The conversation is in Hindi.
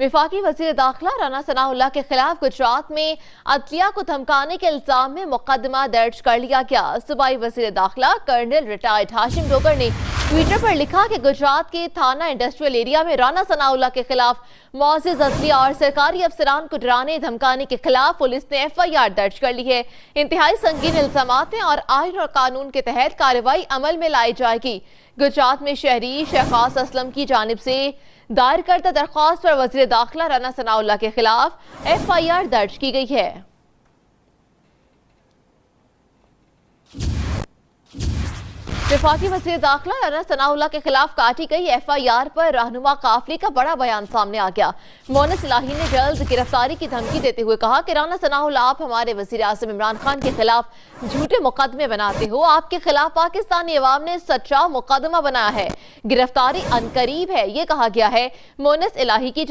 वफाकी वज़ीर दाखिला राना सनाउल्लाह के खिलाफ गुजरात में अदलिया को धमकाने के इल्जाम में मुकदमा दर्ज कर लिया गया। सूबाई वज़ीर दाखिला कर्नल रिटायर्ड हाशिम डोगर ने ट्विटर पर लिखा कि गुजरात के थाना इंडस्ट्रियल एरिया में राना सनाउल्लाह के खिलाफ मुअज़्ज़िज़ अदलिया और सरकारी अफसरान को डराने धमकाने के खिलाफ पुलिस ने FIR दर्ज कर ली है। इंतहाई संगीन इल्जामात हैं और आईन और कानून के तहत कार्रवाई अमल में लाई जाएगी। गुजरात में शहरी शहखास असलम की जानिब से दायर करदा दरख्वास्त पर वज़ीर दाखिला राना सनाउल्लाह के खिलाफ FIR दर्ज की गई है। वफाकी वज़ीर दाखिला राना सनाउल्लाह के खिलाफ काटी गई FIR पर रहनुमा काफली का बड़ा बयान सामने आ गया। मोनस इलाही ने जल्द गिरफ्तारी की धमकी देते हुए कहा कि राना सनाउल्लाह, आप हमारे वज़ीर आज़म इमरान खान के खिलाफ झूठे मुकदमे बनाते हो। आपके खिलाफ पाकिस्तानी अवाम ने सच्चा मुकदमा बनाया है। गिरफ्तारी अनकरीब है, ये कहा गया है। मोनस इलाही की